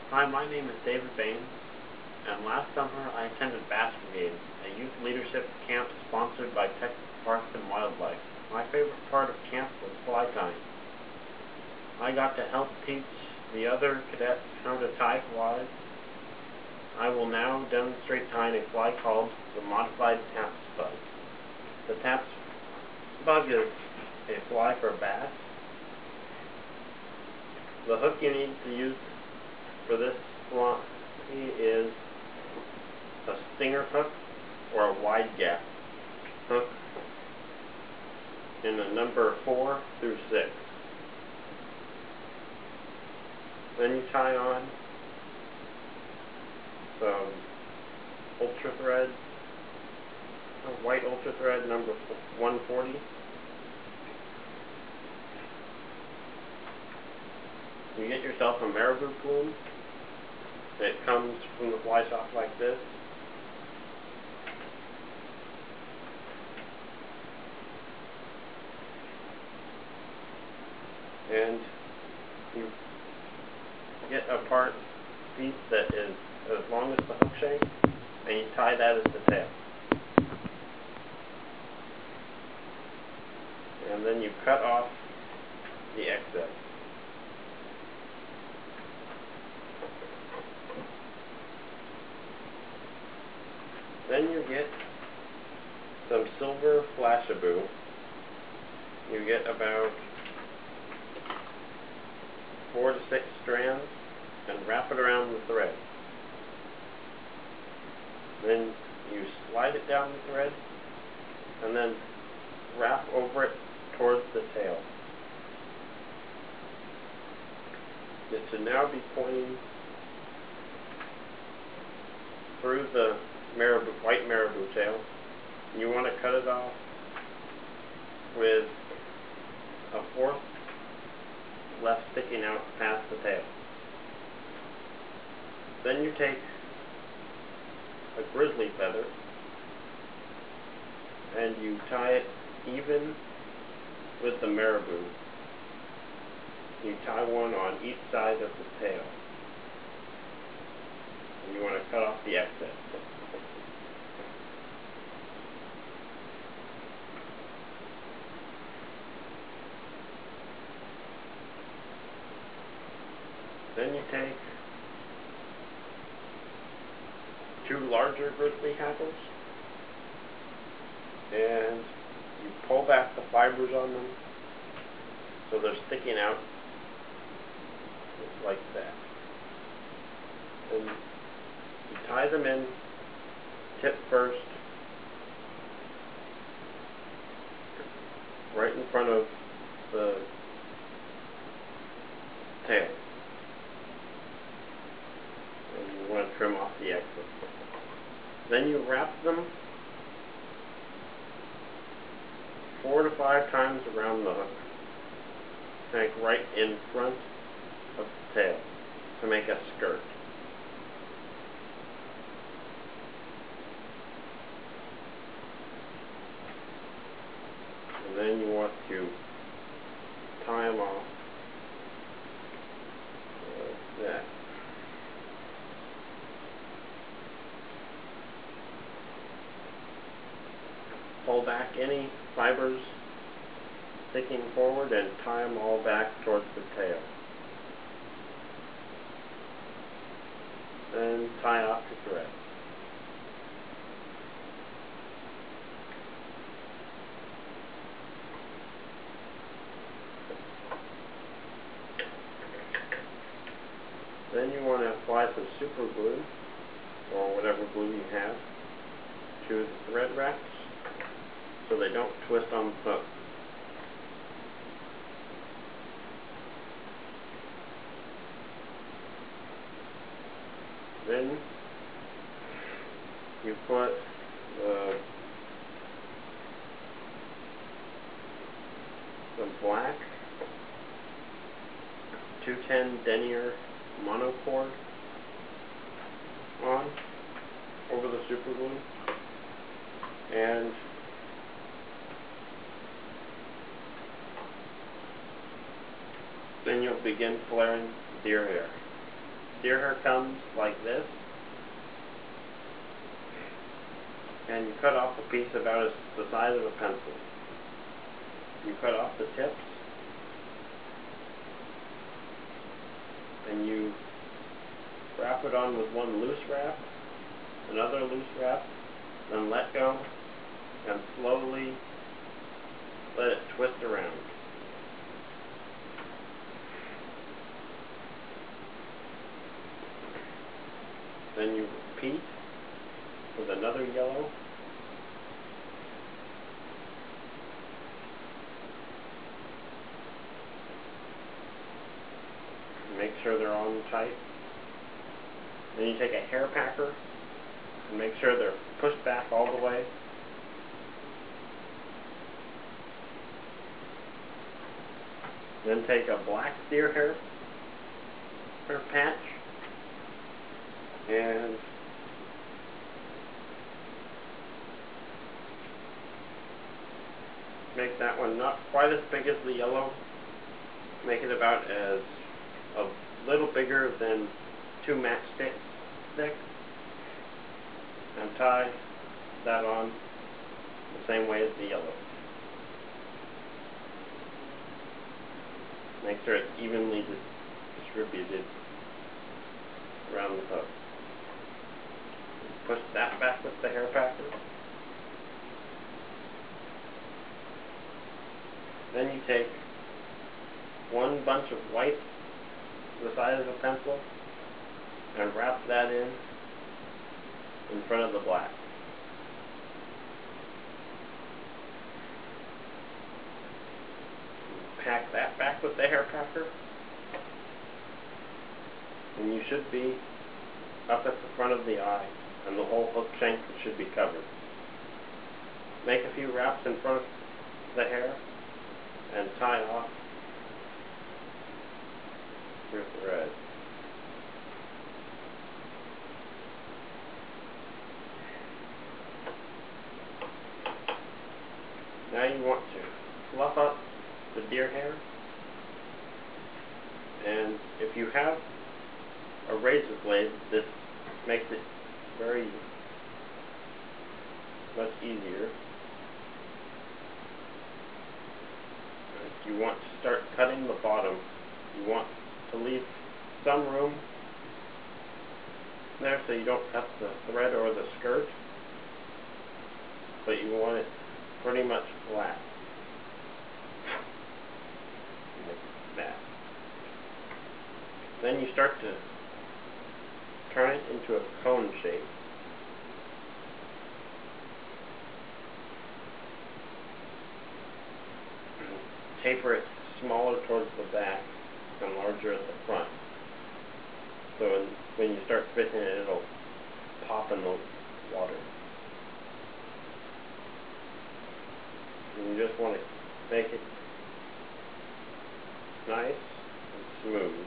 Hi, my name is David Baines, and last summer I attended Bass Brigade, a youth leadership camp sponsored by Texas Parks and Wildlife. My favorite part of camp was fly tying. I got to help teach the other cadets how to tie flies. I will now demonstrate tying a fly called the modified TappsBug. The TappsBug is a fly for bass. The hook you need to use for this fly is a stinger hook or a wide gap hook in a number 4 through 6. Then you tie on some ultra thread, white ultra thread number 140. You get yourself a marabou plume. It comes from the fly shop like this. And you get a piece that is as long as the hook shank, and you tie that as the tail. And then you cut off the excess. Then you get some silver flashabou. You get about 4 to 6 strands and wrap it around the thread. Then you slide it down the thread and then wrap over it towards the tail. It should now be pointing through the white marabou tail. You want to cut it off with a 4th left sticking out past the tail. Then you take a grizzly feather and you tie it even with the marabou. You tie one on each side of the tail. And you want to cut off the excess. Then you take 2 larger grizzly hackles and you pull back the fibers on them so they're sticking out like that. And you tie them in tip first, right in front of the tail. And you want to trim off the excess. Then you wrap them 4 to 5 times around the hook, like right in front of the tail, to make a skirt. And then you want to tie them off like that. Pull back any fibers sticking forward and tie them all back towards the tail. Then tie off the thread. Then you want to apply some super glue, or whatever glue you have, to the thread wraps so they don't twist on the hook. Then you put the black 210 denier monocord on over the super glue, and then you'll begin flaring deer hair. deer hair comes like this, and you cut off a piece about the size of a pencil. You cut off the tips, and you wrap it on with one loose wrap, another loose wrap, then let go, and slowly let it twist around. Then you repeat with another yellow. Make sure they're on tight. Then you take a hair packer and make sure they're pushed back all the way. Then take a black deer hair patch and make that one not quite as big as the yellow. Make it about as a little bigger than 2 matchsticks thick, and tie that on the same way as the yellow. Make sure it's evenly distributed around the hook. Push that back with the hair packer. Then you take one bunch of white, the size of a pencil, and wrap that in front of the black. Pack that back with the hair packer, and you should be up at the front of the eye, and the whole hook shank should be covered. Make a few wraps in front of the hair and tie off your thread. Now you want to fluff up the deer hair, and if you have a razor blade, this makes it very much easier. If you want to start cutting the bottom, you want to leave some room there so you don't cut the thread or the skirt, but you want it pretty much flat. Like that. Then you start to turn it into a cone shape. Taper it smaller towards the back and larger at the front. So when you start fishing it, it'll pop in the water. And you just want to make it nice and smooth.